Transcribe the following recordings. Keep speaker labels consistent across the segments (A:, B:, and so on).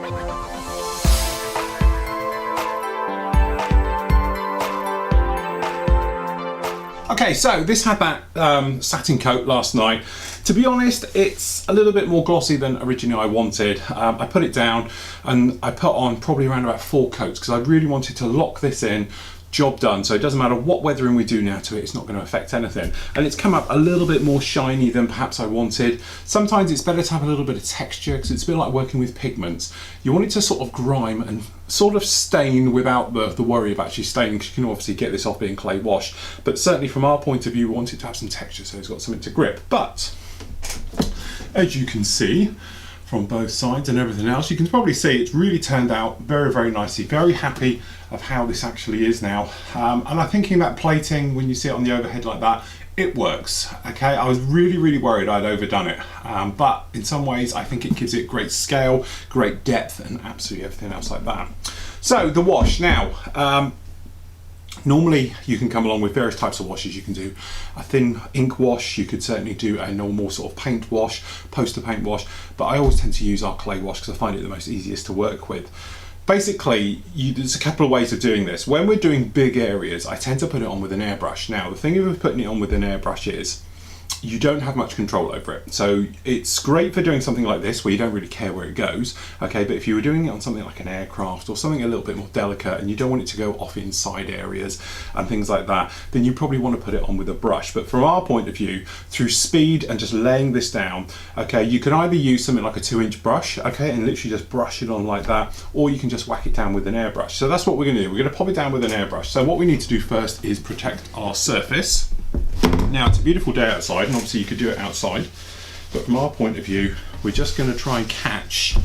A: Okay, so this had that satin coat last night. To be honest, it's a little bit more glossy than originally I wanted. I put it down and I put on probably around about 4 coats because I really wanted to lock this in. Job done. So it doesn't matter what weathering we do now to it, it's not going to affect anything. And it's come up a little bit more shiny than perhaps I wanted. Sometimes it's better to have a little bit of texture because it's a bit like working with pigments. You want it to sort of grime and sort of stain without the worry of actually staining, because you can obviously get this off being clay wash. But certainly from our point of view, we want it to have some texture so it's got something to grip. But as you can see from both sides and everything else, you can probably see it's really turned out very, very nicely. Very happy of how this actually is now. And I'm thinking that plating, when you see it on the overhead like that, it works. Okay, I was really, really worried I'd overdone it. But in some ways, I think it gives it great scale, great depth, and absolutely everything else like that. So the wash now. Normally you can come along with various types of washes. You can do a thin ink wash, you could certainly do a normal sort of paint wash, poster paint wash, but I always tend to use our clay wash because I find it the most easiest to work with. Basically, there's a couple of ways of doing this. When we're doing big areas, I tend to put it on with an airbrush. Now, the thing with putting it on with an airbrush is you don't have much control over it. So it's great for doing something like this where you don't really care where it goes, okay, but if you were doing it on something like an aircraft or something a little bit more delicate and you don't want it to go off inside areas and things like that, then you probably want to put it on with a brush. But from our point of view, through speed and just laying this down, okay, you can either use something like a 2-inch brush, okay, and literally just brush it on like that, or you can just whack it down with an airbrush. So that's what we're going to do. We're going to pop it down with an airbrush. So what we need to do first is protect our surface. Now, it's a beautiful day outside, and obviously you could do it outside, but from our point of view, we're just going to try and catch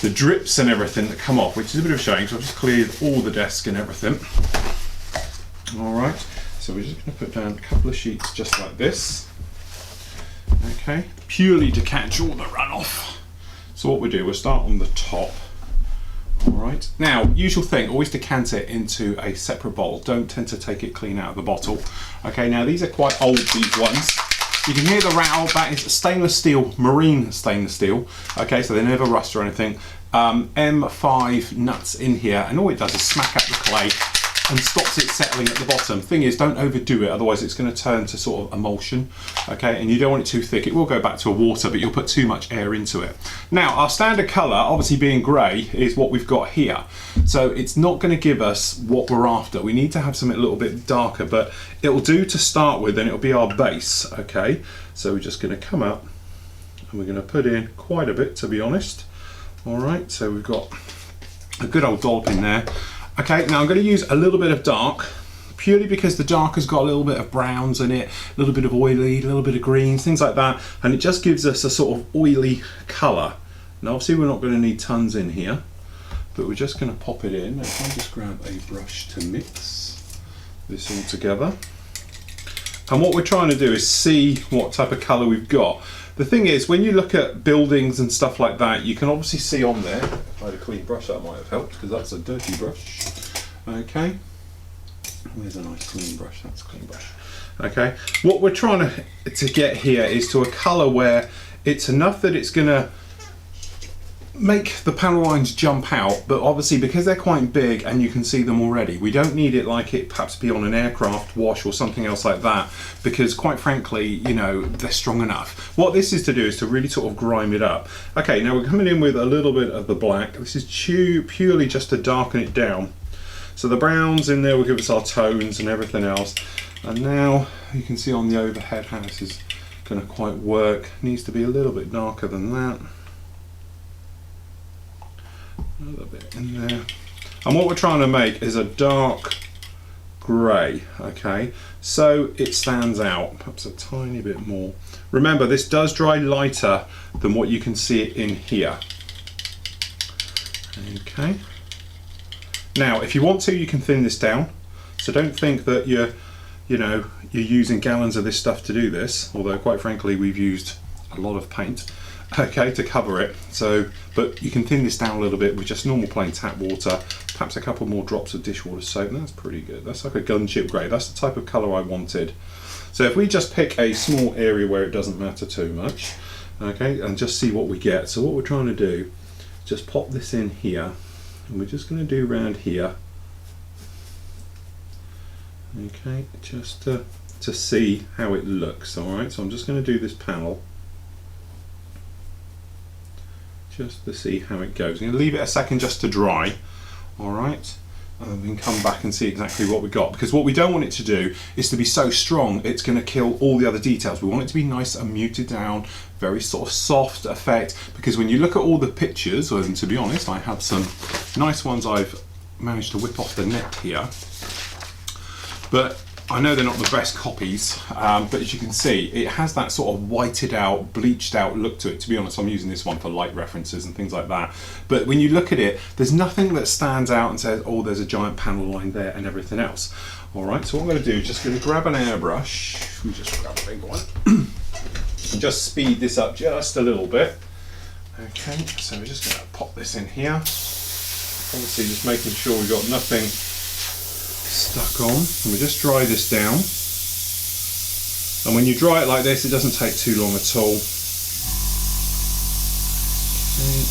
A: the drips and everything that come off, which is a bit of a shame, so I've just cleared all the desk and everything. All right, so we're just going to put down a couple of sheets just like this, okay, purely to catch all the runoff. So what we do, we'll start on the top. All right, now usual thing, always decant it into a separate bowl. Don't tend to take it clean out of the bottle. Okay, now these are quite old, these ones. You can hear the rattle. That is stainless steel, marine stainless steel. Okay, so they never rust or anything. M5 nuts in here, and all it does is smack up the clay and stops it settling at the bottom. Thing is, don't overdo it, otherwise it's going to turn to sort of emulsion, okay, and you don't want it too thick. It will go back to a water, but you'll put too much air into it. Now, our standard colour, obviously being grey, is what we've got here. So it's not going to give us what we're after. We need to have something a little bit darker, but it'll do to start with, and it'll be our base, okay? So we're just going to come up, and we're going to put in quite a bit, to be honest. All right, so we've got a good old dollop in there. Okay, now I'm going to use a little bit of dark, purely because the dark has got a little bit of browns in it, a little bit of oily, a little bit of greens, things like that, and it just gives us a sort of oily colour. Now obviously we're not going to need tons in here, but we're just going to pop it in. If I just grab a brush to mix this all together. And what we're trying to do is see what type of colour we've got. The thing is, when you look at buildings and stuff like that, you can obviously see on there, if I had a clean brush that might have helped, because that's a dirty brush. Okay, where's a nice clean brush? That's a clean brush. Okay, what we're trying to get here is to a colour where it's enough that it's going to make the panel lines jump out, but obviously because they're quite big and you can see them already, we don't need it like it perhaps be on an aircraft wash or something else like that, because quite frankly, you know, they're strong enough. What this is to do is to really sort of grime it up. Okay, now we're coming in with a little bit of the black. This is purely just to darken it down. So the browns in there will give us our tones and everything else. And now you can see on the overhead how this is going to quite work. Needs to be a little bit darker than that. A little bit in there. And what we're trying to make is a dark grey, okay? So it stands out, perhaps a tiny bit more. Remember, this does dry lighter than what you can see it in here. Okay. Now, if you want to, you can thin this down. So don't think that you're using gallons of this stuff to do this, although quite frankly, we've used a lot of paint, okay, to cover it. So, but you can thin this down a little bit with just normal plain tap water, perhaps a couple more drops of dishwater soap. That's pretty good. That's like a gunship grey. That's the type of colour I wanted. So if we just pick a small area where it doesn't matter too much, okay, and just see what we get. So what we're trying to do, just pop this in here, and we're just going to do around here. Okay, just to see how it looks. All right, so I'm just going to do this panel just to see how it goes. I'm going to leave it a second just to dry. All right, and then we can come back and see exactly what we got, because what we don't want it to do is to be so strong it's going to kill all the other details. We want it to be nice and muted down, very sort of soft effect, because when you look at all the pictures, and to be honest, I have some nice ones I've managed to whip off the net here, but I know they're not the best copies, but as you can see, it has that sort of whited out, bleached out look to it. To be honest, I'm using this one for light references and things like that. But when you look at it, there's nothing that stands out and says, oh, there's a giant panel line there and everything else. All right, so what I'm going to do is just going to grab an airbrush. We just grab a big one. And just speed this up just a little bit. Okay, so we're just going to pop this in here. Obviously, just making sure we've got nothing stuck on, and we just dry this down. And when you dry it like this, it doesn't take too long at all. Okay.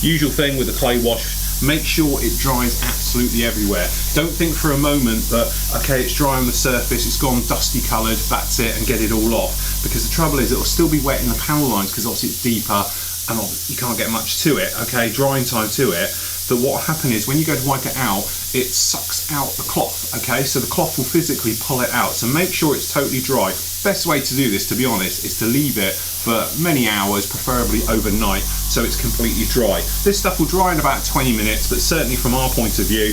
A: Usual thing with the clay wash, make sure it dries absolutely everywhere. Don't think for a moment that, okay, it's dry on the surface, it's gone dusty coloured, that's it, and get it all off. Because the trouble is, it'll still be wet in the panel lines, because obviously it's deeper and you can't get much to it, okay, drying time to it. But what will happen is when you go to wipe it out, it sucks out the cloth, okay? So the cloth will physically pull it out. So make sure it's totally dry. Best way to do this, to be honest, is to leave it for many hours, preferably overnight, so it's completely dry. This stuff will dry in about 20 minutes, but certainly from our point of view,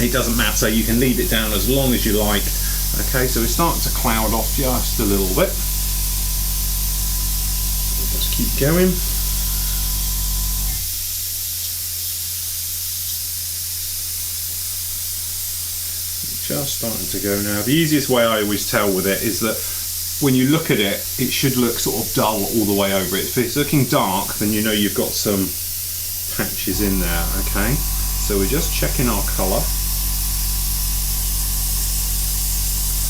A: it doesn't matter. You can leave it down as long as you like. Okay, so it's starting to cloud off just a little bit. Just keep going. Just starting to go now. The easiest way I always tell with it is that when you look at it, it should look sort of dull all the way over it. If it's looking dark, then you know you've got some patches in there, okay? So we're just checking our colour.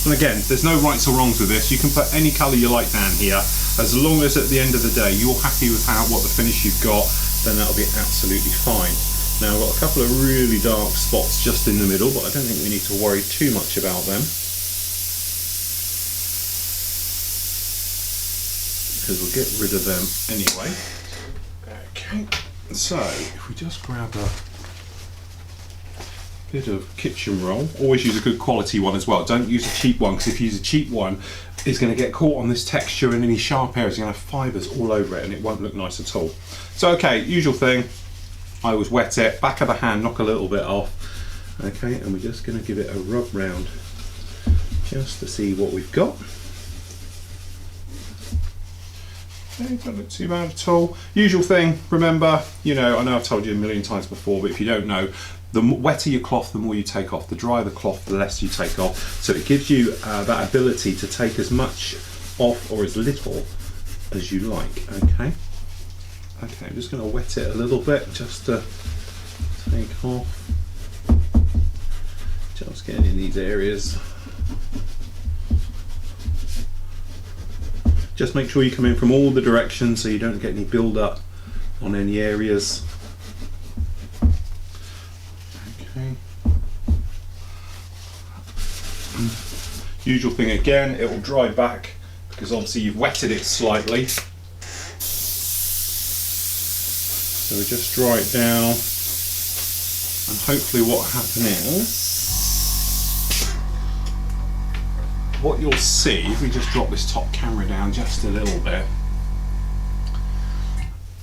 A: And again, there's no rights or wrongs with this. You can put any colour you like down here. As long as at the end of the day you're happy with what the finish you've got, then that'll be absolutely fine. Now I've got a couple of really dark spots just in the middle, but I don't think we need to worry too much about them, because we'll get rid of them anyway. Okay, so if we just grab a bit of kitchen roll, always use a good quality one as well. Don't use a cheap one, because if you use a cheap one, it's going to get caught on this texture, and any sharp areas are going to have fibres all over it, and it won't look nice at all. So okay, usual thing. I always wet it, back of the hand, knock a little bit off. Okay, and we're just going to give it a rub round just to see what we've got. Okay, don't look too bad at all. Usual thing, remember, you know, I know I've told you a million times before, but if you don't know, the wetter your cloth, the more you take off. The drier the cloth, the less you take off. So it gives you that ability to take as much off or as little as you like, okay? Okay, I'm just going to wet it a little bit just to take off. Just getting in these areas. Just make sure you come in from all the directions so you don't get any build up on any areas. Okay. Usual thing again, it will dry back because obviously you've wetted it slightly. So we just dry it down, and hopefully what happen is, what you'll see, if we just drop this top camera down just a little bit,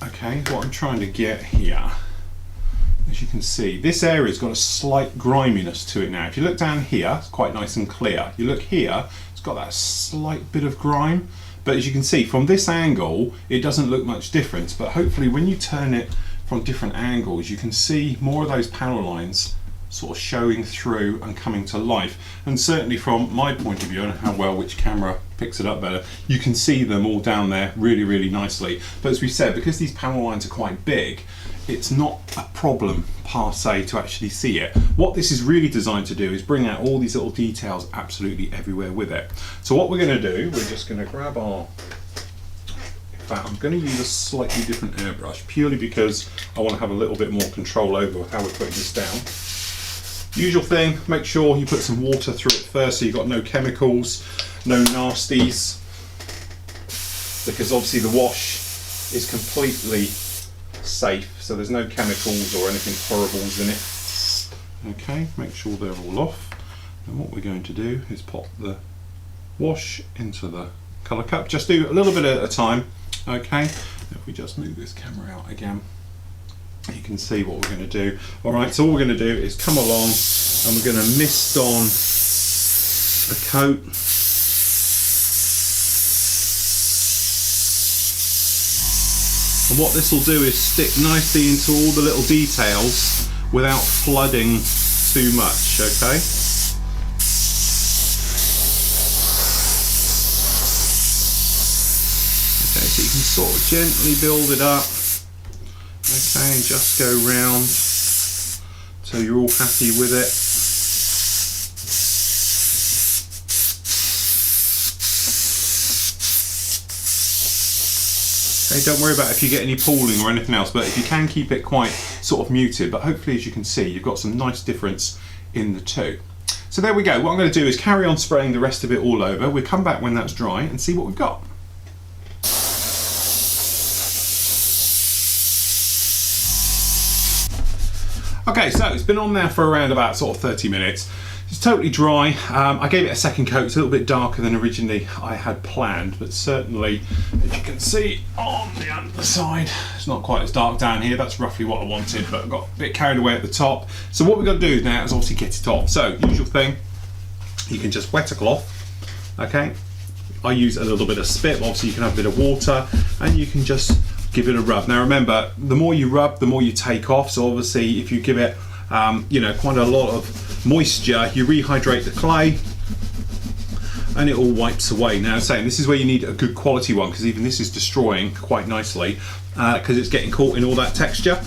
A: okay, what I'm trying to get here, as you can see, this area's got a slight griminess to it now. If you look down here, it's quite nice and clear. You look here, it's got that slight bit of grime. But as you can see, from this angle, it doesn't look much different. But hopefully when you turn it from different angles, you can see more of those panel lines sort of showing through and coming to life. And certainly from my point of view, and how well which camera picks it up better, you can see them all down there really, really nicely. But as we said, because these panel lines are quite big, it's not a problem per se to actually see it. What this is really designed to do is bring out all these little details absolutely everywhere with it. So what we're going to do, we're just going to grab our that, I'm going to use a slightly different airbrush, purely because I want to have a little bit more control over how we're putting this down. Usual thing, make sure you put some water through it first so you've got no chemicals, no nasties, because obviously the wash is completely safe, so there's no chemicals or anything horribles in it. Okay, make sure they're all off. And what we're going to do is pop the wash into the colour cup. Just do a little bit at a time. Okay, if we just move this camera out again, you can see what we're going to do. Alright, so all we're going to do is come along and we're going to mist on a coat. And what this will do is stick nicely into all the little details without flooding too much, okay? Okay, so you can sort of gently build it up, okay, and just go round so you're all happy with it. Okay, don't worry about if you get any pooling or anything else, but if you can keep it quite sort of muted, but hopefully as you can see you've got some nice difference in the two. So there we go. What I'm going to do is carry on spraying the rest of it all over. We'll come back when that's dry and see what we've got. Okay, so it's been on there for around about sort of 30 minutes. It's totally dry. I gave it a second coat. It's a little bit darker than originally I had planned, but certainly, as you can see on the underside, it's not quite as dark down here. That's roughly what I wanted, but I got a bit carried away at the top. So what we've got to do now is obviously get it off. So usual thing, you can just wet a cloth, okay? I use a little bit of spit, obviously you can have a bit of water, and you can just give it a rub. Now remember, the more you rub, the more you take off. So obviously if you give it you know, quite a lot of moisture, you rehydrate the clay and it all wipes away. Now saying this is where you need a good quality one, because even this is destroying quite nicely because it's getting caught in all that texture.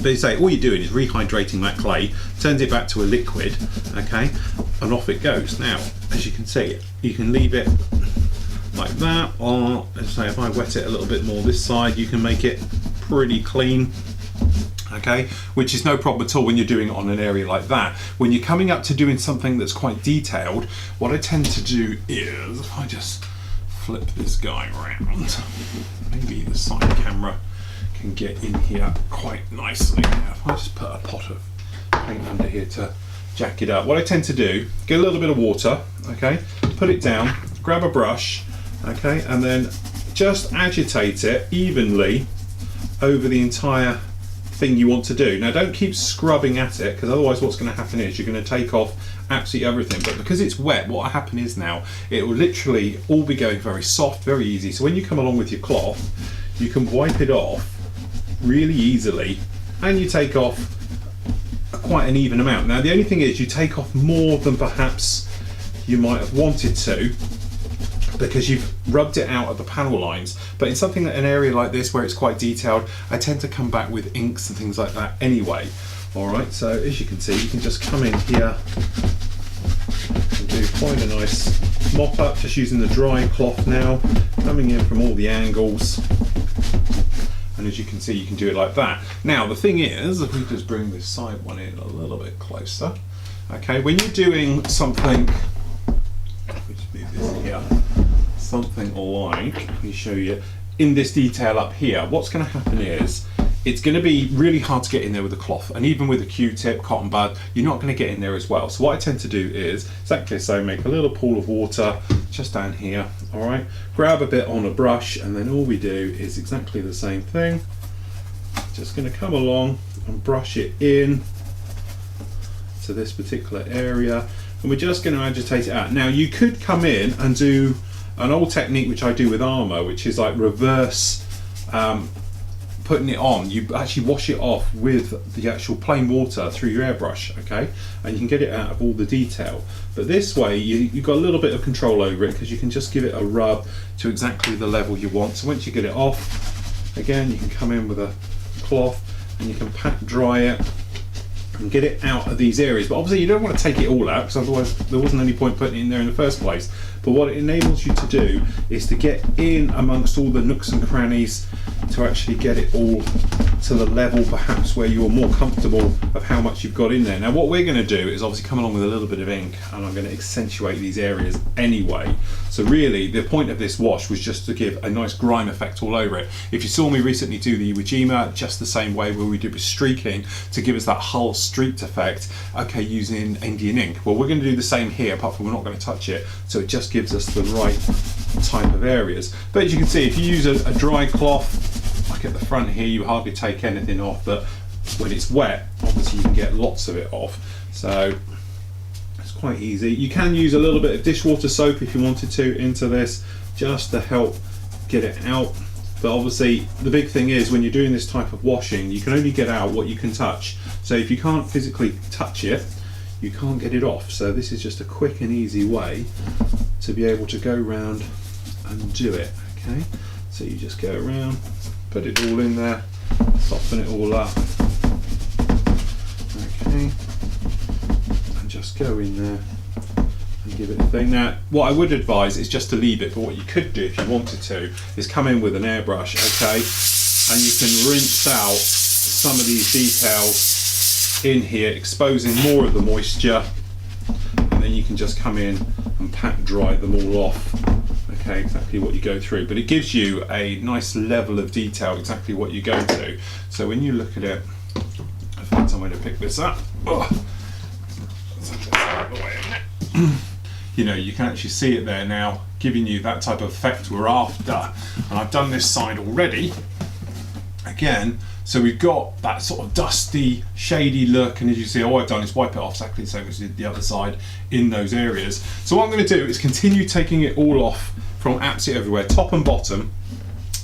A: But you say all you're doing is rehydrating that clay, turns it back to a liquid, okay, and off it goes. Now as you can see, you can leave it like that, or let's say if I wet it a little bit more this side, you can make it pretty clean. Okay, which is no problem at all when you're doing it on an area like that. When you're coming up to doing something that's quite detailed, what I tend to do is, if I just flip this guy around, maybe the side camera can get in here quite nicely. Now, if I just put a pot of paint under here to jack it up, what I tend to do, get a little bit of water, okay, put it down, grab a brush, okay, and then just agitate it evenly over the entire thing you want to do. Now don't keep scrubbing at it, because otherwise what's going to happen is you're going to take off absolutely everything. But because it's wet, what will happen is now it will literally all be going very soft, very easy. So when you come along with your cloth, you can wipe it off really easily, and you take off quite an even amount. Now the only thing is you take off more than perhaps you might have wanted to, because you've rubbed it out of the panel lines. But in something that an area like this where it's quite detailed, I tend to come back with inks and things like that anyway. Alright, so as you can see, you can just come in here and do quite a nice mop up, just using the dry cloth now, coming in from all the angles. And as you can see, you can do it like that. Now the thing is, if we just bring this side one in a little bit closer, okay, when you're doing something, let me just move this here, something like, let me show you, in this detail up here, what's going to happen is it's going to be really hard to get in there with a cloth, and even with a Q-tip, cotton bud, you're not going to get in there as well. So what I tend to do is exactly so, make a little pool of water just down here, all right, grab a bit on a brush, and then all we do is exactly the same thing. Just going to come along and brush it in to this particular area, and we're just going to agitate it out. Now you could come in and do an old technique which I do with armour, which is like reverse putting it on. You actually wash it off with the actual plain water through your airbrush, okay, and you can get it out of all the detail. But this way you've got a little bit of control over it, because you can just give it a rub to exactly the level you want. So once you get it off, again you can come in with a cloth and you can pat dry it and get it out of these areas. But obviously you don't want to take it all out, because otherwise there wasn't any point putting it in there in the first place. but what it enables you to do is to get in amongst all the nooks and crannies, to actually get it all to the level perhaps where you're more comfortable of how much you've got in there. Now what we're going to do is obviously come along with a little bit of ink, and I'm going to accentuate these areas anyway. So really the point of this wash was just to give a nice grime effect all over it. If you saw me recently do the Iwo Jima, just the same way where we did with streaking to give us that hull streaked effect, okay, using Indian ink. Well, we're going to do the same here, apart from we're not going to touch it, so it just gives us the right type of areas. But as you can see, if you use a dry cloth, like at the front here, you hardly take anything off, but when it's wet, obviously you can get lots of it off. So it's quite easy. You can use a little bit of dishwater soap if you wanted to into this, just to help get it out. But obviously the big thing is when you're doing this type of washing, you can only get out what you can touch. So if you can't physically touch it, you can't get it off. So this is just a quick and easy way to be able to go around and do it. Okay, so you just go around, put it all in there, soften it all up, okay, and just go in there and give it a thing. Now what I would advise is just to leave it, but what you could do if you wanted to is come in with an airbrush, okay, and you can rinse out some of these details in here, exposing more of the moisture, and then you can just come in and pat dry them all off. Okay, exactly what you go through, but it gives you a nice level of detail, exactly what you go to. So when you look at it, I'll find some way to pick this up. You know, you can actually see it there now, giving you that type of effect we're after. And I've done this side already, again, so we've got that sort of dusty, shady look, and as you see, all I've done is wipe it off exactly the same as the other side in those areas. So what I'm going to do is continue taking it all off from absolutely everywhere, top and bottom,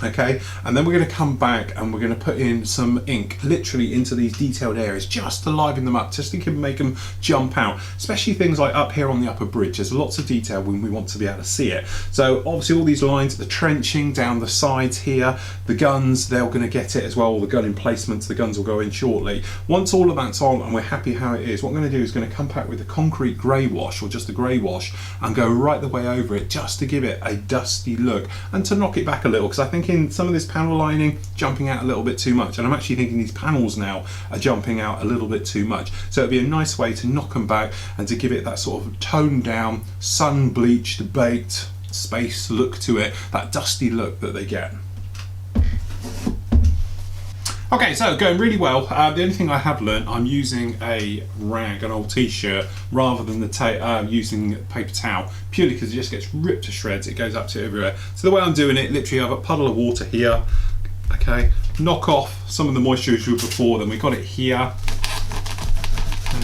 A: okay, and then we're going to come back and we're going to put in some ink literally into these detailed areas just to liven them up, just to make them jump out, especially things like up here on the upper bridge. There's lots of detail when we want to be able to see it. So obviously all these lines, the trenching down the sides here, the guns, they're going to get it as well, all the gun emplacements, the guns will go in shortly. Once all of that's on and we're happy how it is, what I'm going to do is going to come back with a concrete grey wash, or just a grey wash, and go right the way over it just to give it a dusty look and to knock it back a little, because I think in some of this panel lining jumping out a little bit too much, and I'm actually thinking these panels now are jumping out a little bit too much, so it'd be a nice way to knock them back and to give it that sort of toned down, sun bleached, baked space look to it, that dusty look that they get. Okay, so going really well. The only thing I have learned, I'm using a rag, an old t-shirt, rather than using paper towel, purely because it just gets ripped to shreds. It goes up to everywhere. So the way I'm doing it, literally I have a puddle of water here, okay, knock off some of the moisture as we were before, then we got it here,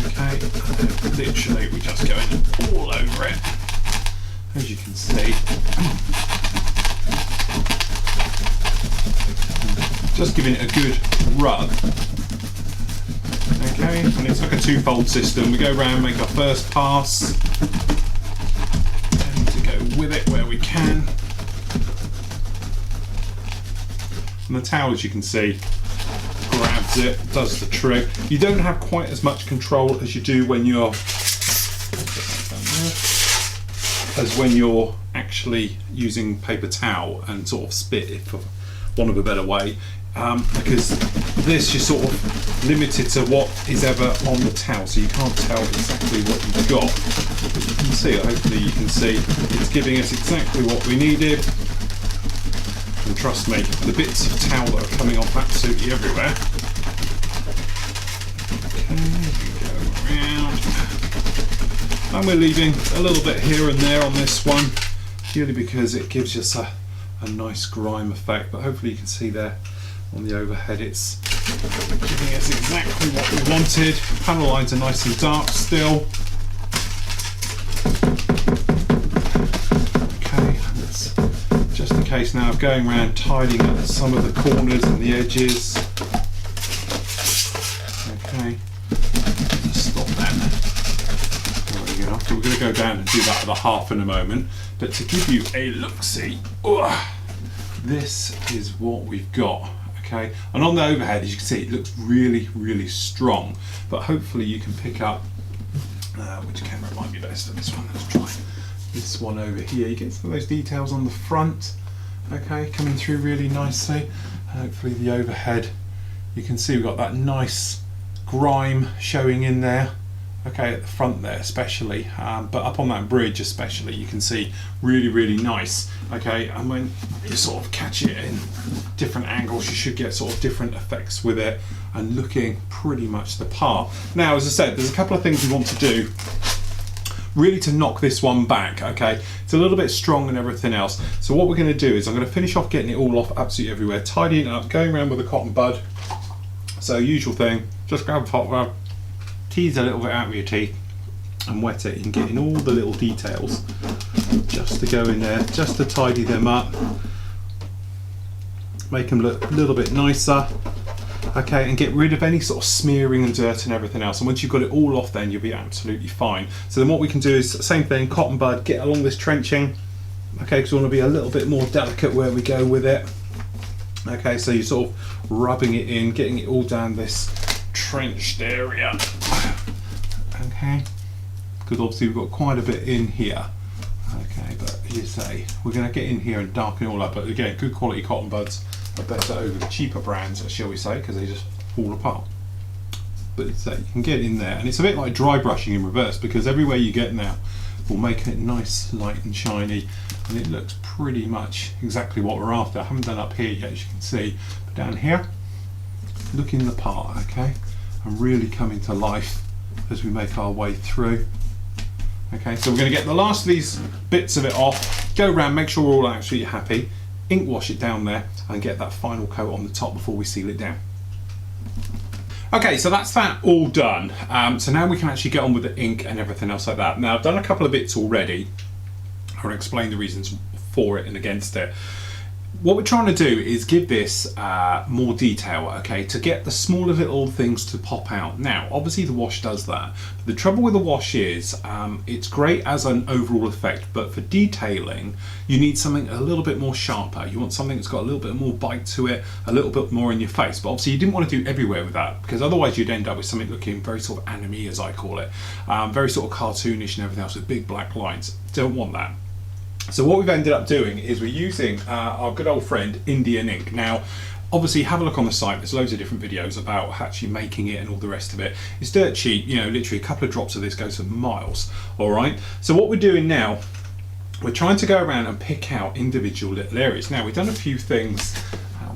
A: okay, and then literally we just go in all over it, as you can see. Just giving it a good rub. Okay, and it's like a two-fold system. We go around, make our first pass, and to go with it where we can. And the towel, as you can see, grabs it, does the trick. You don't have quite as much control as you do when you're actually using paper towel and sort of spit it, for want of a better way. Because this, you're sort of limited to what is ever on the towel, so you can't tell exactly what you've got. But you can see, hopefully you can see, it's giving us exactly what we needed. And trust me, the bits of towel that are coming off absolutely everywhere. Okay, go around. And we're leaving a little bit here and there on this one, purely because it gives us a nice grime effect, but hopefully you can see there on the overhead it's giving us exactly what we wanted. Panel lines are nice and dark still. Okay, and it's just a case now of going around tidying up some of the corners and the edges. Okay, just stop them. There we go. We're going to go down and do that with a half in a moment, but to give you a look-see, this is what we've got. Okay, and on the overhead, as you can see, it looks really, really strong, but hopefully you can pick up which camera might be best for this one. Let's try this one over here. You get some of those details on the front, okay, coming through really nicely. Hopefully the overhead, you can see we've got that nice grime showing in there, okay, at the front there especially, but up on that bridge especially, you can see really nice, okay. And when you sort of catch it in different angles, you should get sort of different effects with it and looking pretty much the part. Now, as I said, there's a couple of things we want to do really to knock this one back, okay. It's a little bit strong and everything else, so what we're going to do is I'm going to finish off getting it all off absolutely everywhere, tidying it up, going around with a cotton bud. So usual thing, just grab a hot rub, tease a little bit out with your teeth and wet it, and getting all the little details just to go in there, just to tidy them up, make them look a little bit nicer, okay, and get rid of any sort of smearing and dirt and everything else. And once you've got it all off, then you'll be absolutely fine. So then what we can do is same thing, cotton bud, get along this trenching, okay, because we want to be a little bit more delicate where we go with it, okay. So you're sort of rubbing it in, getting it all down this trenched area, okay, because obviously we've got quite a bit in here, okay. But as you say, we're going to get in here and darken it all up. But again, good quality cotton buds are better over the cheaper brands, shall we say, because they just fall apart. But you can get in there, and it's a bit like dry brushing in reverse, because everywhere you get now will make it nice, light and shiny, and it looks pretty much exactly what we're after. I haven't done up here yet, as you can see, but down here, looking the part, okay, and really coming to life as we make our way through. Okay, so we're going to get the last of these bits of it off, go around, make sure we're all absolutely happy, ink wash it down there, and get that final coat on the top before we seal it down. Okay, so that's that all done. So now we can actually get on with the ink and everything else like that. Now, I've done a couple of bits already. I want to explain the reasons for it and against it. What we're trying to do is give this more detail, okay, to get the smaller little things to pop out. Now, obviously the wash does that. But the trouble with the wash is it's great as an overall effect, but for detailing, you need something a little bit more sharper. You want something that's got a little bit more bite to it, a little bit more in your face. But obviously you didn't want to do everywhere with that, because otherwise you'd end up with something looking very sort of anime, as I call it, very sort of cartoonish and everything else with big black lines. Don't want that. So what we've ended up doing is we're using our good old friend Indian ink. Now, obviously have a look on the site, there's loads of different videos about actually making it and all the rest of it. It's dirt cheap, you know, literally a couple of drops of this goes for miles, all right? So what we're doing now, we're trying to go around and pick out individual little areas. Now, we've done a few things.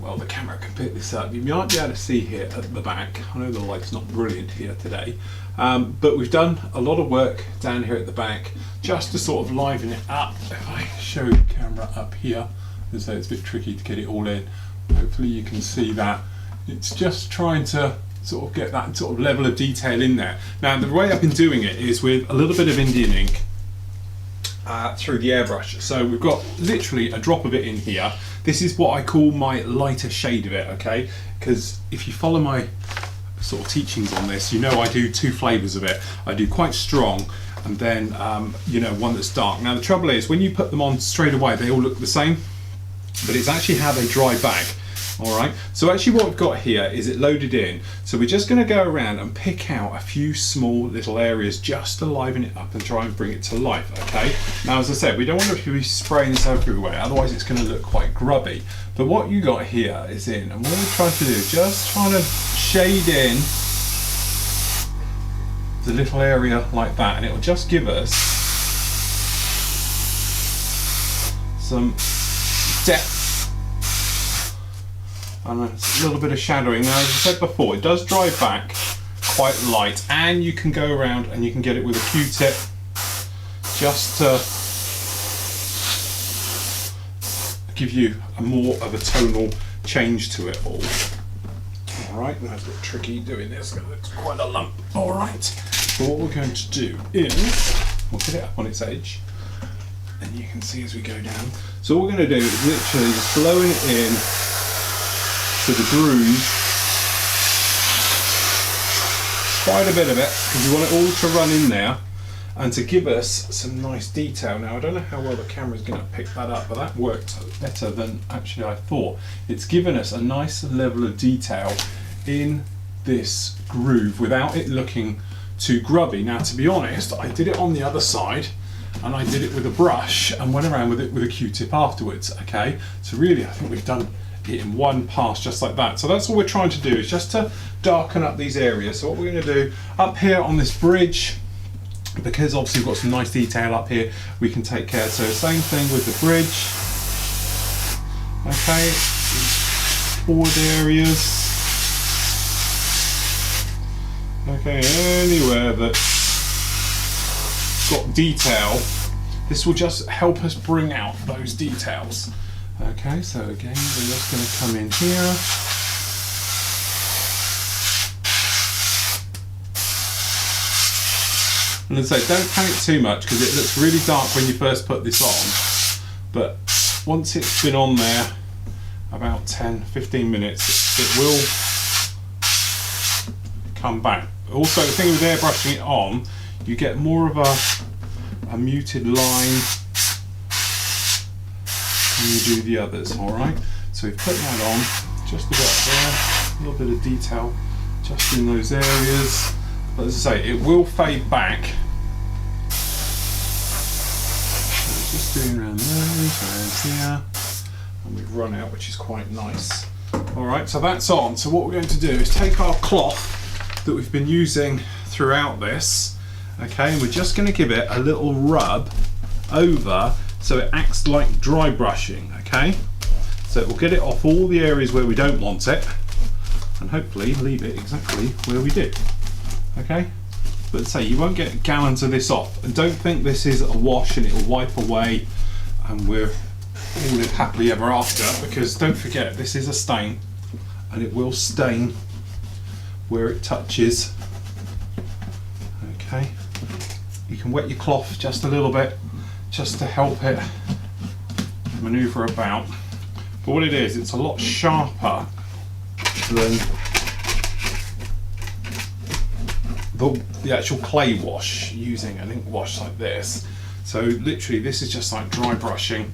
A: Well, the camera can pick this up. You might be able to see here at the back. I know the light's not brilliant here today, but we've done a lot of work down here at the back just to sort of liven it up. If I show the camera up here, as though it's a bit tricky to get it all in, hopefully you can see that. It's just trying to sort of get that sort of level of detail in there. Now, the way I've been doing it is with a little bit of Indian ink through the airbrush. So we've got literally a drop of it in here. This is what I call my lighter shade of it, okay? Because if you follow my sort of teachings on this, you know I do two flavours of it. I do quite strong, and then you know, one that's dark. Now the trouble is, when you put them on straight away, they all look the same, but it's actually how they dry back. All right, so actually what we've got here is it loaded in. So we're just going to go around and pick out a few small little areas just to liven it up and try and bring it to life, okay? Now, as I said, we don't want to be spraying this everywhere, otherwise it's going to look quite grubby. But what you got here is in, and what we're trying to do is just trying to shade in the little area like that, and it will just give us some depth and a little bit of shadowing. Now, as I said before, it does dry back quite light, and you can go around and you can get it with a Q-tip just to give you a more of a tonal change to it all. All right, that's a bit tricky doing this because it's quite a lump. All right, so what we're going to do is we'll get it up on its edge, and you can see as we go down. So what we're going to do is literally just blowing it in to the groove, quite a bit of it, because you want it all to run in there and to give us some nice detail. Now, I don't know how well the camera's going to pick that up, but that worked better than actually I thought. It's given us a nice level of detail in this groove without it looking too grubby. Now, to be honest, I did it on the other side, and I did it with a brush and went around with it with a Q-tip afterwards, okay? So really, I think we've done it in one pass just like that. So that's all we're trying to do, is just to darken up these areas. So what we're going to do up here on this bridge, because obviously we've got some nice detail up here, we can take care. So same thing with the bridge, okay, forward areas, okay, anywhere that's got detail, this will just help us bring out those details. Okay, so again, we're just going to come in here. And as I say, don't panic too much, because it looks really dark when you first put this on. But once it's been on there about 10-15 minutes, it will come back. Also, the thing with airbrushing it on, you get more of a muted line when you do the others, alright? So we've put that on, just about there, a little bit of detail just in those areas. But as I say, it will fade back. So just doing around those areas here, and we've run out, which is quite nice. Alright, so that's on. So what we're going to do is take our cloth that we've been using throughout this, okay, and we're just going to give it a little rub over so it acts like dry brushing, okay? So it will get it off all the areas where we don't want it, and hopefully leave it exactly where we did, okay? But say you won't get gallons of this off, and don't think this is a wash and it'll wipe away and we're all live happily ever after, because don't forget, this is a stain and it will stain where it touches, okay? You can wet your cloth just a little bit just to help it maneuver about. But what it is, it's a lot sharper than the actual clay wash using an ink wash like this. So literally this is just like dry brushing,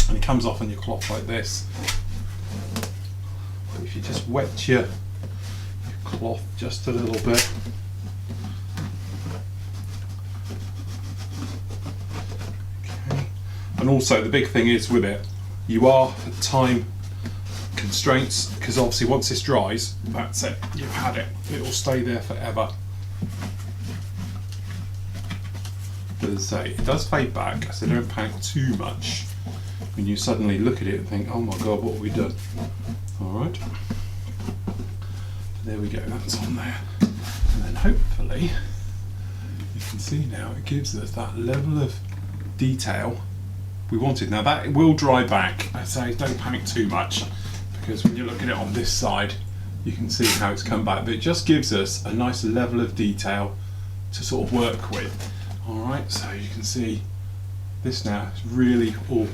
A: and it comes off on your cloth like this. But if you just wet your cloth just a little bit, and also the big thing is with it, you are at time constraints, because obviously once this dries, that's it, you've had it, it will stay there forever. But as I say, it does fade back, so don't panic too much when you suddenly look at it and think, oh my god, what have we done? Alright, there we go, that's on there. And then hopefully you can see now it gives us that level of detail we wanted. Now that will dry back. I say don't panic too much, because when you look at it on this side you can see how it's come back, but it just gives us a nice level of detail to sort of work with. Alright, so you can see this now is really all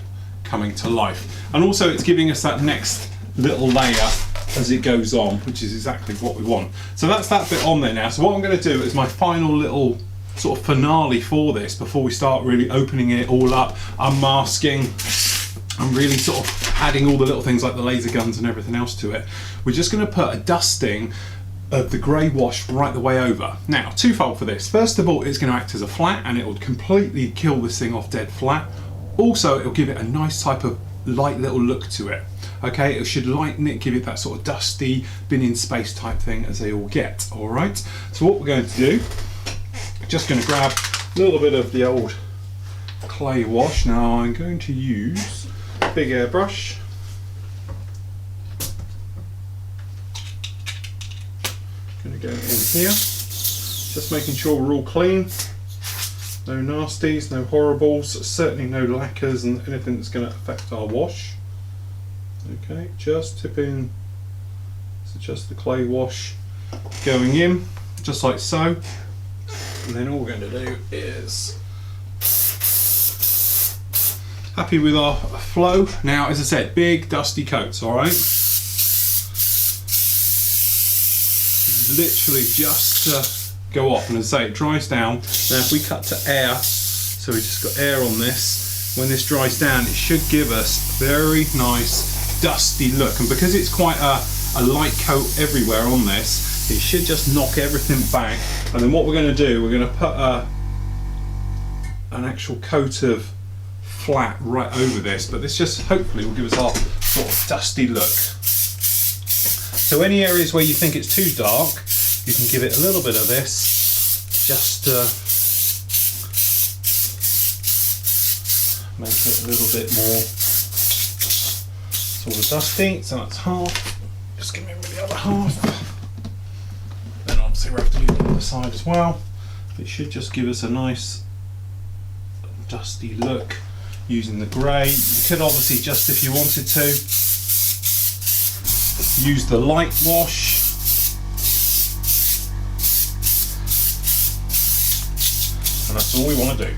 A: coming to life, and also it's giving us that next little layer as it goes on, which is exactly what we want. So that's that bit on there now. So what I'm going to do is my final little sort of finale for this, before we start really opening it all up, unmasking, and really sort of adding all the little things like the laser guns and everything else to it. We're just going to put a dusting of the grey wash right the way over. Now, twofold for this. First of all, it's going to act as a flat, and it will completely kill this thing off dead flat. Also, it'll give it a nice type of light little look to it. Okay, it should lighten it, give it that sort of dusty, been in space type thing as they all get. All right, so what we're going to do, just going to grab a little bit of the old clay wash. Now I'm going to use a big airbrush. Going to go in here, just making sure we're all clean. No nasties, no horribles, certainly no lacquers and anything that's going to affect our wash. Okay, just tip in, so just the clay wash going in, just like so. And then all we're going to do is, happy with our flow. Now, as I said, big dusty coats, alright? Literally just to go off, and as I say, it dries down. Now if we cut to air, so we just got air on this, when this dries down it should give us a very nice dusty look, and because it's quite a light coat everywhere on this, it should just knock everything back. And then what we're going to do, we're going to put a an actual coat of flat right over this, but this just hopefully will give us our sort of dusty look. So any areas where you think it's too dark, you can give it a little bit of this, just to make it a little bit more sort of dusty. So that's half. Just give me the other half. Then obviously we'll have to do the other side as well. It should just give us a nice dusty look using the grey. You could obviously just, if you wanted to, use the light wash. And that's all we want to do.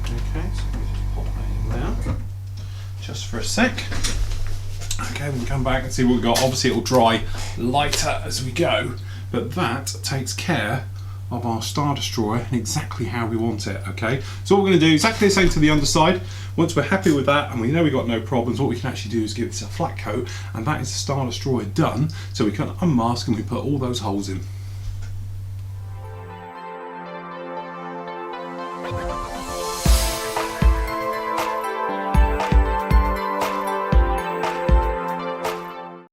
A: Okay, so we just pop that in there just for a sec. Okay, we can come back and see what we've got. Obviously it'll dry lighter as we go, but that takes care of our Star Destroyer and exactly how we want it. Okay, so what we're going to do exactly the same to the underside. Once we're happy with that and we know we've got no problems, what we can actually do is give this a flat coat, and that is the Star Destroyer done. So we can unmask and we put all those holes in.